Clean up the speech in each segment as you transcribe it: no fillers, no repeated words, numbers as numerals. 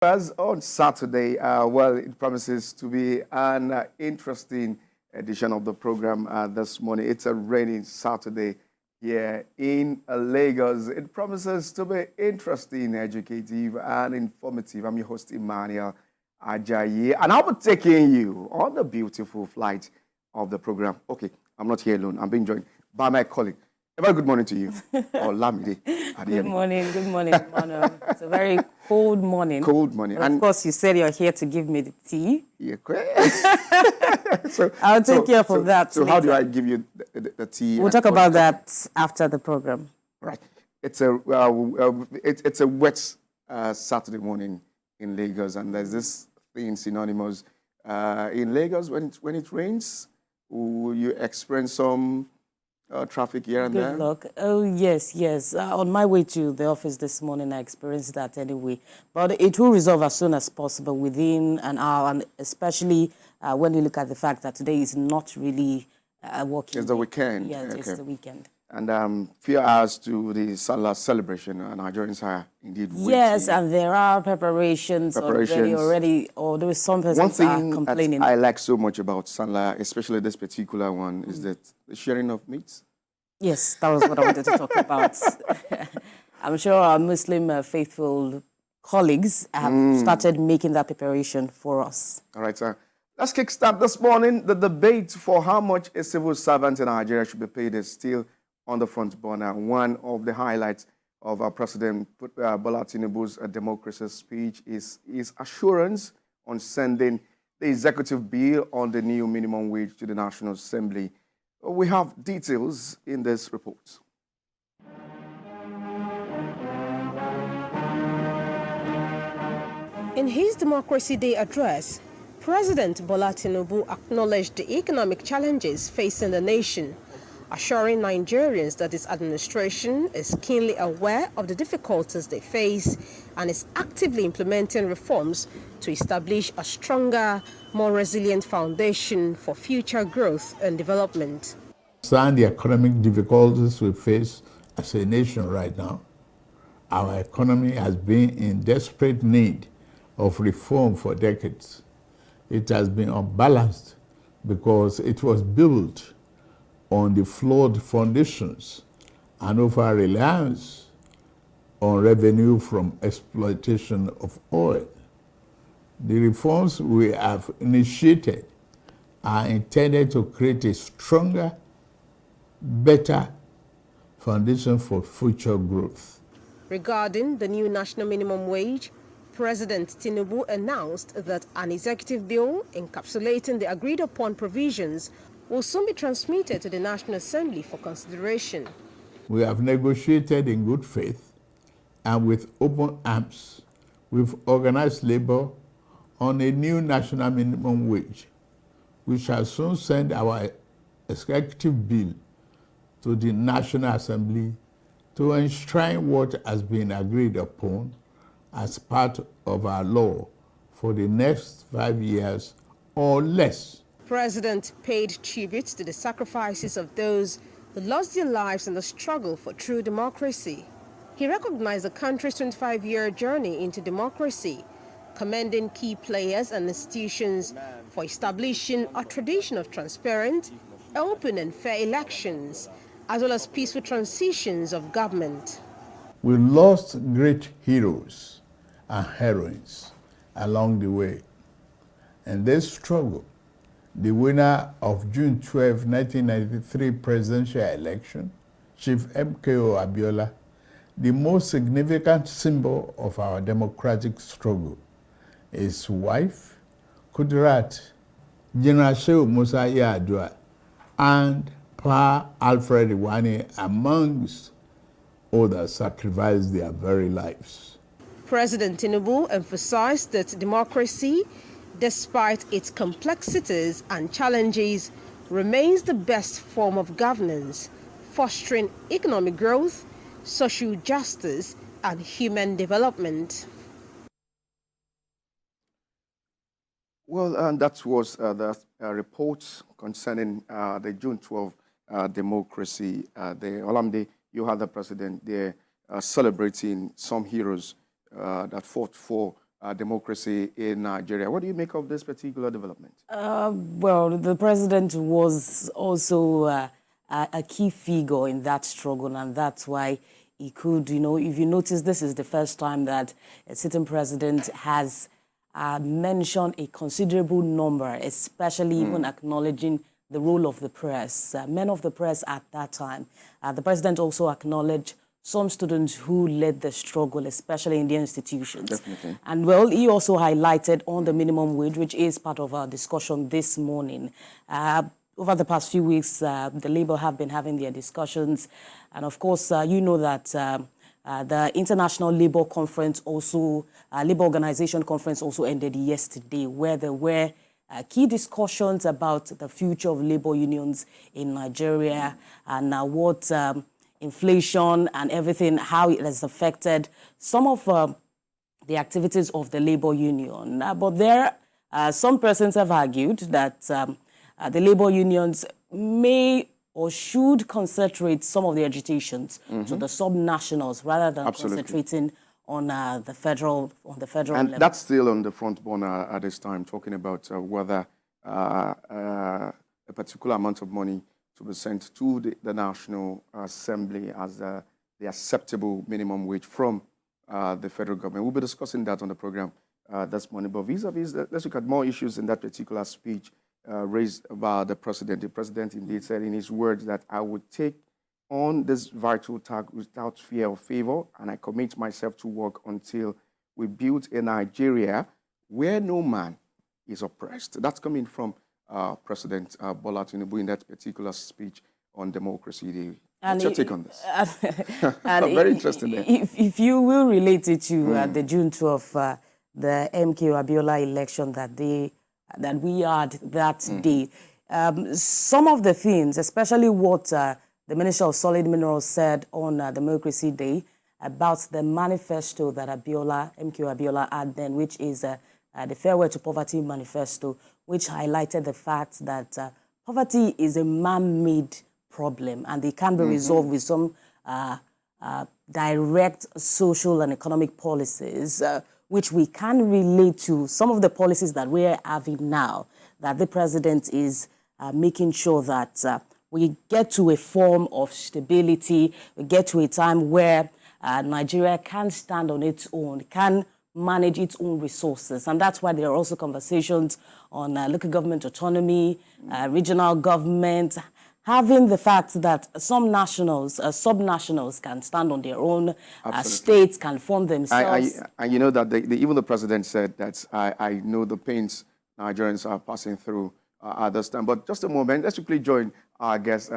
As on Saturday, well, it promises to be an interesting edition of the program this morning. It's a rainy Saturday here in Lagos. It promises to be interesting, educative, and informative. I'm your host, Emmanuel Ajayi, and I'll be taking you on the beautiful flight of the program. Okay, I'm not here alone. I'm being joined by my colleague. A very good morning to you, or Lamide. Good morning, Emmanuel. It's a very cold morning. Cold morning. But of course, you said you're here to give me the tea. Yeah, so I'll take care of that. So later. How do I give you the tea? We'll talk about that after the program. Right. It's a wet Saturday morning in Lagos, and there's this thing synonymous in Lagos when it rains. You experience some traffic here and there? Good luck. Oh, yes. On my way to the office this morning, I experienced that anyway. But it will resolve as soon as possible within an hour, and especially when you look at the fact that today is not really working. It's the weekend. Yes, it's the weekend. And few hours to the Salah celebration, Nigerians are indeed waiting. Yes, and there are preparations. Already, although some persons are complaining. One thing that I like so much about Salah, especially this particular one, is that the sharing of meats. Yes, that was what I wanted to talk about. I'm sure our Muslim faithful colleagues have started making that preparation for us. All right, sir. Let's kickstart this morning. The debate for how much a civil servant in Nigeria should be paid is still on the front burner. One of the highlights of our President Bola Tinubu's democracy speech is his assurance on sending the executive bill on the new minimum wage to the National Assembly. We have details in this report. In his Democracy Day address, President Bola Tinubu acknowledged the economic challenges facing the nation, assuring Nigerians that his administration is keenly aware of the difficulties they face and is actively implementing reforms to establish a stronger, more resilient foundation for future growth and development. Understand the economic difficulties we face as a nation right now. Our economy has been in desperate need of reform for decades. It has been unbalanced because it was built on the flawed foundations and over-reliance on revenue from exploitation of oil. The reforms we have initiated are intended to create a stronger, better foundation for future growth. Regarding the new national minimum wage, President Tinubu announced that an executive bill encapsulating the agreed-upon provisions will soon be transmitted to the National Assembly for consideration. We have negotiated in good faith and with open arms with organized labor on a new national minimum wage. We shall soon send our executive bill to the National Assembly to enshrine what has been agreed upon as part of our law for the next 5 years or less. President paid tribute to the sacrifices of those who lost their lives in the struggle for true democracy. He recognized the country's 25-year journey into democracy, commending key players and institutions for establishing a tradition of transparent, open and fair elections, as well as peaceful transitions of government. We lost great heroes and heroines along the way. In this struggle, the winner of June 12, 1993 presidential election, Chief MKO Abiola, the most significant symbol of our democratic struggle, his wife, Kudirat, General Shehu Musa Yar'Adua, and Pa Alfred Iwani, amongst others, sacrificed their very lives. President Tinubu emphasized that democracy, despite its complexities and challenges, remains the best form of governance, fostering economic growth, social justice, and human development. Well, and that was the report concerning the June 12 democracy. The Olamide, you had the president there celebrating some heroes that fought for democracy in Nigeria. What do you make of this particular development? Well, the president was also a key figure in that struggle, and that's why he could, if you notice, this is the first time that a sitting president has mentioned a considerable number, especially even acknowledging the role of the press, men of the press at that time. The president also acknowledged some students who led the struggle, especially in the institutions. Definitely. And well, he also highlighted on the minimum wage, which is part of our discussion this morning. Over the past few weeks, the Labour have been having their discussions. And of course, you know that the International Labour Conference also, Labour Organization Conference also ended yesterday, where there were key discussions about the future of labour unions in Nigeria and what inflation and everything, how it has affected some of the activities of the labour union. But there, some persons have argued that the labour unions may or should concentrate some of the agitations to the sub-nationals rather than concentrating on the federal level. That's still on the front burner at this time, talking about whether a particular amount of money to be sent to the National Assembly as the acceptable minimum wage from the federal government. We'll be discussing that on the program this morning. But vis-a-vis, let's look at more issues in that particular speech raised by the president. The president indeed said in his words that I would take on this vital task without fear or favor, and I commit myself to work until we build a Nigeria where no man is oppressed. That's coming from President Bola Tinubu in that particular speech on Democracy Day. What's your take on this? Very interesting there. If you will relate it to the June 12th, the MK Abiola election that we had that day, some of the things, especially what the Minister of Solid Minerals said on Democracy Day about the manifesto that MK Abiola had then, which is the Farewell to Poverty Manifesto, which highlighted the fact that poverty is a man-made problem and it can be resolved with some direct social and economic policies, which we can relate to some of the policies that we're having now, that the president is making sure that we get to a form of stability, we get to a time where Nigeria can stand on its own, can manage its own resources. And that's why there are also conversations on local government autonomy, regional government, having the fact that some nationals, sub-nationals can stand on their own, states can form themselves. And you know that even the president said that I know the pains Nigerians are passing through at this time. But just a moment, let's quickly join our guest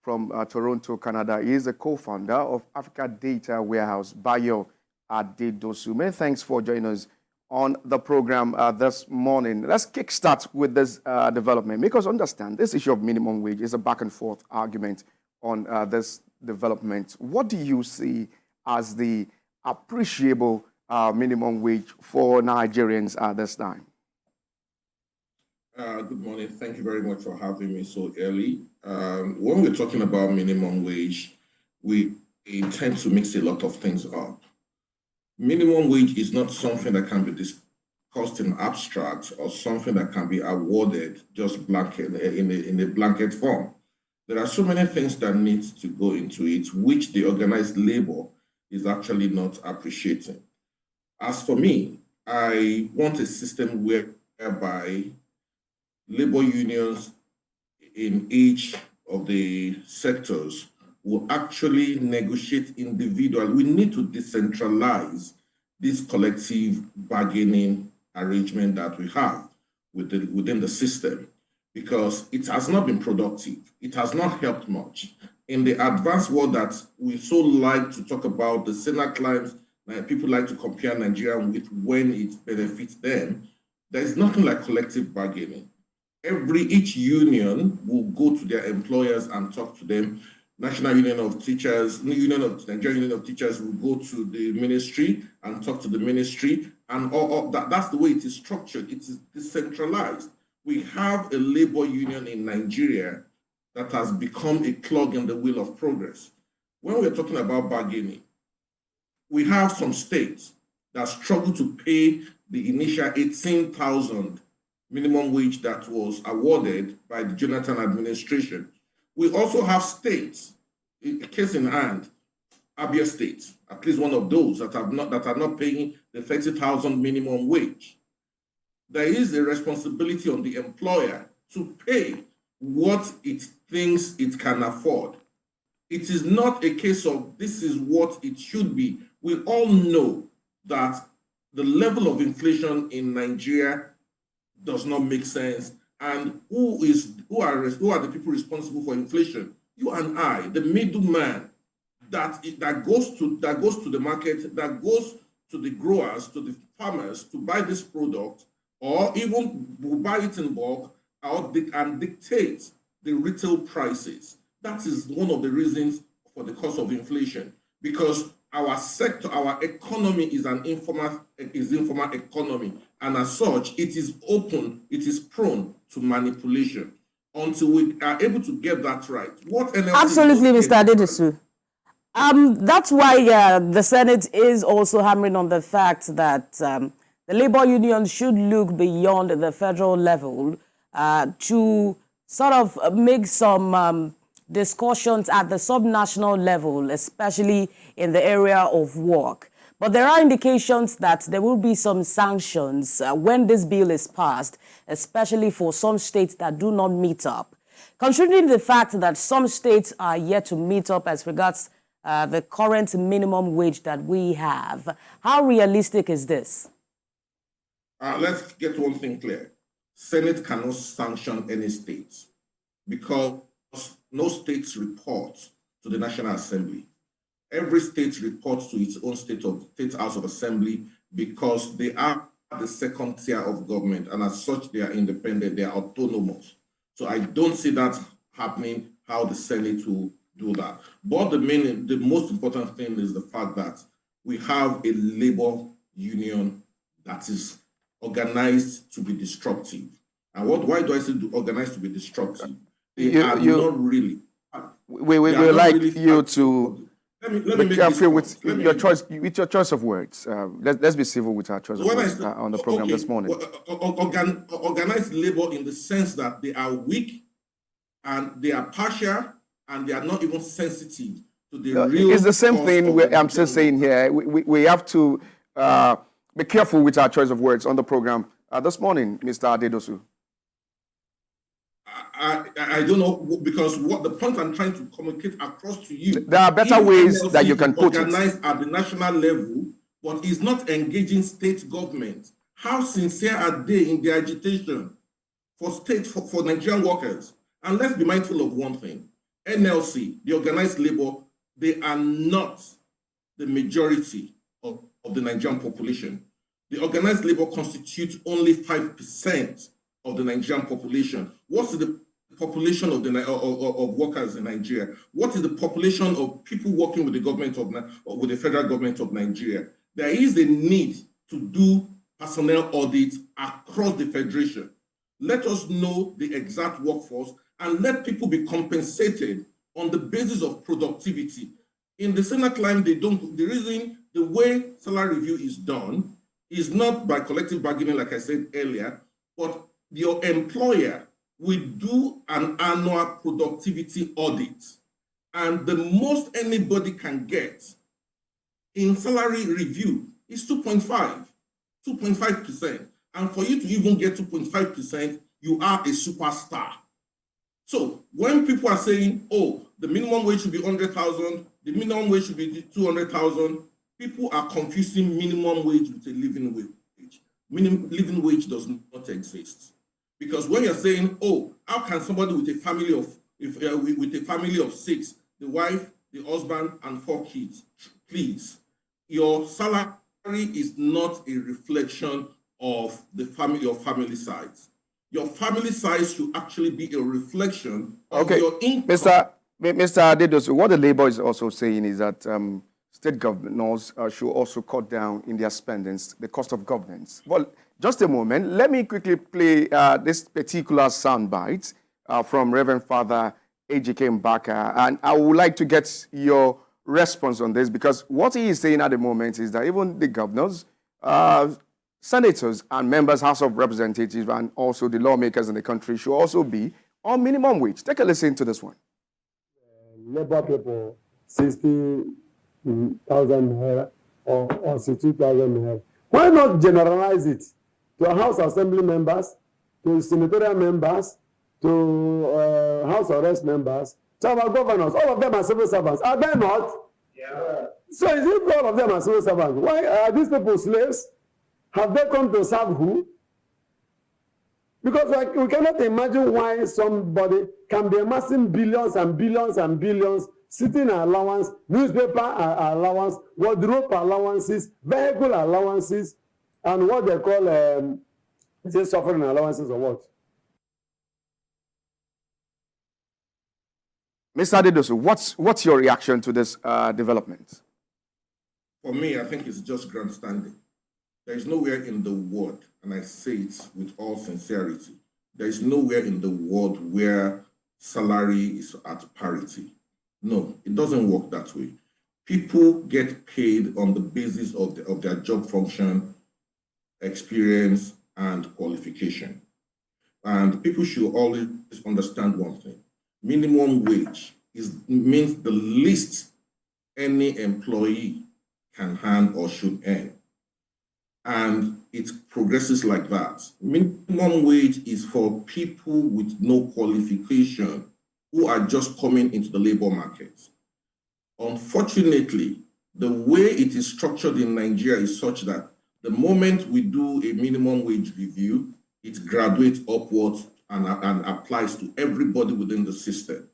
from Toronto, Canada. He is the co-founder of Africa Data Warehouse, Bayo Adedosu. Many thanks for joining us on the program this morning. Let's kickstart with this development. Make us understand this issue of minimum wage is a back and forth argument on this development. What do you see as the appreciable minimum wage for Nigerians at this time? Good morning. Thank you very much for having me so early. When we're talking about minimum wage, we intend to mix a lot of things up. Minimum wage is not something that can be discussed in abstract or something that can be awarded just blanket in a blanket form. There are so many things that need to go into it, which the organized labor is actually not appreciating. As for me, I want a system whereby labor unions in each of the sectors will actually negotiate individually. We need to decentralize this collective bargaining arrangement that we have within the system, because it has not been productive. It has not helped much. In the advanced world that we so like to talk about, the Senate climbs, people like to compare Nigeria with when it benefits them, there is nothing like collective bargaining. Each union will go to their employers and talk to them. National Union of Teachers, Nigerian Union of Teachers will go to the ministry and talk to the ministry, and that's the way it is structured. It is decentralized. We have a labor union in Nigeria that has become a clog in the wheel of progress. When we're talking about bargaining, we have some states that struggle to pay the initial 18,000 minimum wage that was awarded by the Jonathan administration. We also have states, a case in hand, Abia State, at least one of those that are not paying the 30,000 minimum wage. There is a responsibility on the employer to pay what it thinks it can afford. It is not a case of this is what it should be. We all know that the level of inflation in Nigeria does not make sense. And who are the people responsible for inflation? You and I, the middleman that goes to the market, that goes to the growers, to the farmers to buy this product, or even will buy it in bulk and dictate the retail prices. That is one of the reasons for the cost of inflation, because our sector, our economy is an informal economy, and as such, it is prone to manipulation. Until we are able to get that right, what NLC absolutely, Mr. Adedosu. That's why the Senate is also hammering on the fact that the labor union should look beyond the federal level to sort of make some discussions at the subnational level, especially in the area of work. But there are indications that there will be some sanctions when this bill is passed, especially for some states that do not meet up. Considering the fact that some states are yet to meet up as regards the current minimum wage that we have, how realistic is this? Let's get one thing clear. Senate cannot sanction any states because no states report to the National Assembly. Every state reports to its own state House of Assembly because they are the second tier of government, and as such, they are independent, they are autonomous. So I don't see that happening, how the Senate will do that. But the most important thing is the fact that we have a labor union that is organized to be disruptive. And why do I say organized to be disruptive? They are not really. We would like you to be careful with your choice of words. Let's be civil with our choice of words on the program this morning. Organized labor in the sense that they are weak and they are partial and they are not even sensitive to the real. It's the same thing I'm still saying here. We have to be careful with our choice of words on the program this morning, Mr. Adedosu. I don't know, because what the point I'm trying to communicate across to you. There are better ways that you can put it. Organized at the national level, but is not engaging state government. How sincere are they in their agitation for Nigerian workers? And let's be mindful of one thing. NLC, the organized labor, they are not the majority of the Nigerian population. The organized labor constitutes only 5% of the Nigerian population. What's the population of workers in Nigeria? What is the population of people working with the government with the federal government of Nigeria? There is a need to do personnel audits across the federation. Let us know the exact workforce and let people be compensated on the basis of productivity. In the Senate line, the way salary review is done is not by collective bargaining, like I said earlier, but your employer will do an annual productivity audit. And the most anybody can get in salary review is 2.5%. And for you to even get 2.5%, you are a superstar. So when people are saying, oh, the minimum wage should be 100,000, the minimum wage should be 200,000, people are confusing minimum wage with a living wage. Living wage does not exist. Because when you're saying, oh, how can somebody with a family of 6, the wife, the husband, and 4 kids, please, your salary is not a reflection of the family size. Your family size should actually be a reflection of your income. Mr. Adedosu, what the Labour is also saying is that state governors should also cut down in their spendings, the cost of governance. Well, just a moment. Let me quickly play this particular soundbite from Reverend Father Ejike Mbaka, and I would like to get your response on this, because what he is saying at the moment is that even the governors senators and members, House of Representatives, and also the lawmakers in the country should also be on minimum wage. Take a listen to this one. Labor people, 60,000 naira or 62,000 naira. Why not generalize it to House Assembly members, to senatorial members, to House Arrest members, to our governors? All of them are civil servants. Are they not? Yeah. So is it all of them are civil servants? Why are these people slaves? Have they come to serve who? Because we cannot imagine why somebody can be amassing billions and billions and billions, sitting allowance, newspaper allowance, wardrobe allowances, vehicle allowances, and what they call suffering allowances or what? Mr. Adedosu, what's your reaction to this development? For me, I think it's just grandstanding. There is nowhere in the world, and I say it with all sincerity, there is nowhere in the world where salary is at parity. No, it doesn't work that way. People get paid on the basis of their job function, experience, and qualification. And people should always understand one thing. Minimum wage means the least any employee can earn or should earn. And it progresses like that. Minimum wage is for people with no qualification who are just coming into the labor market. Unfortunately, the way it is structured in Nigeria is such that the moment we do a minimum wage review, it graduates upwards and applies to everybody within the system.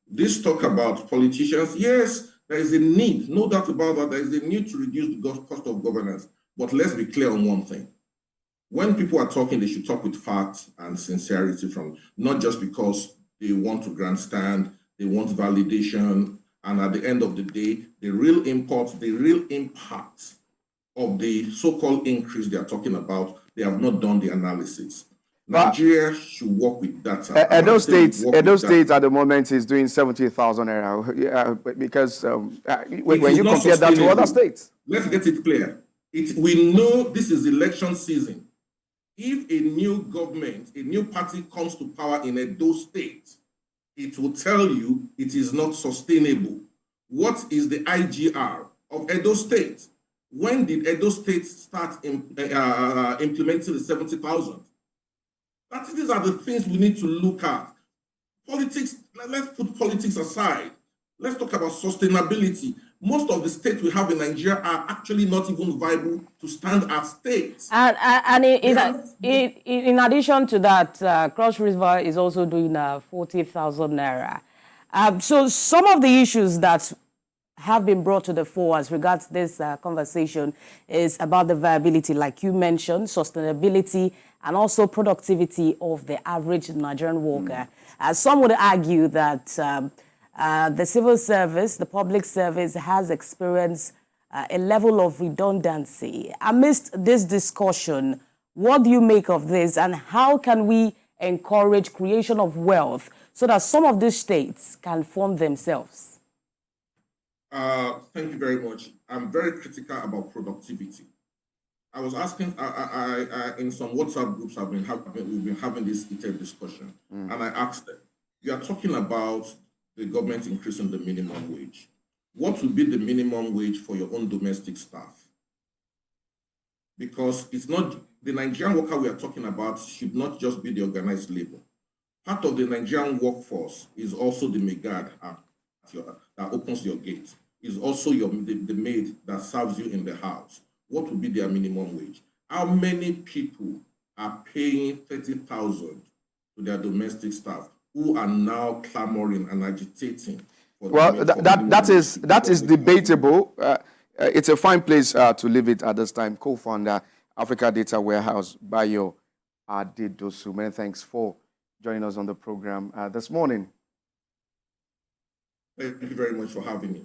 This talk about politicians, yes, there is a need, no doubt about that, there is a need to reduce the cost of governance. But let's be clear on one thing. When people are talking, they should talk with facts and sincerity, from not just because they want to grandstand, they want validation, and at the end of the day, the real impact of the so-called increase they are talking about, they have not done the analysis. Nigeria should work with data. Edo State at the moment is doing 70,000 naira because when you compare that to other states. Let's get it clear. We know this is election season. If a new government, a new party comes to power in Edo State, it will tell you it is not sustainable. What is the IGR of Edo State? When did Edo State start implementing the 70,000? These are the things we need to look at. Politics, let's put politics aside. Let's talk about sustainability. Most of the states we have in Nigeria are actually not even viable to stand as states. And in addition to that, Cross River is also doing 40,000 naira. So some of the issues that have been brought to the fore as regards this conversation is about the viability, like you mentioned, sustainability, and also productivity of the average Nigerian worker. Some would argue that the civil service, the public service, has experienced a level of redundancy. Amidst this discussion, what do you make of this, and how can we encourage creation of wealth so that some of these states can fund themselves? Thank you very much. I'm very critical about productivity. I was asking, in some WhatsApp groups we've been having this heated discussion, and I asked them, you are talking about the government increasing the minimum wage. What would be the minimum wage for your own domestic staff? Because it's not, the Nigerian worker we are talking about should not just be the organized labor. Part of the Nigerian workforce is also the megad that opens your gate, is also the maid that serves you in the house. What would be their minimum wage? How many people are paying 30,000 to their domestic staff who are now clamoring and agitating? That is debatable. It's a fine place to leave it at this time. Co-founder, Africa Data Warehouse, Bayo Adedosu. Many thanks for joining us on the program this morning. Thank you very much for having me.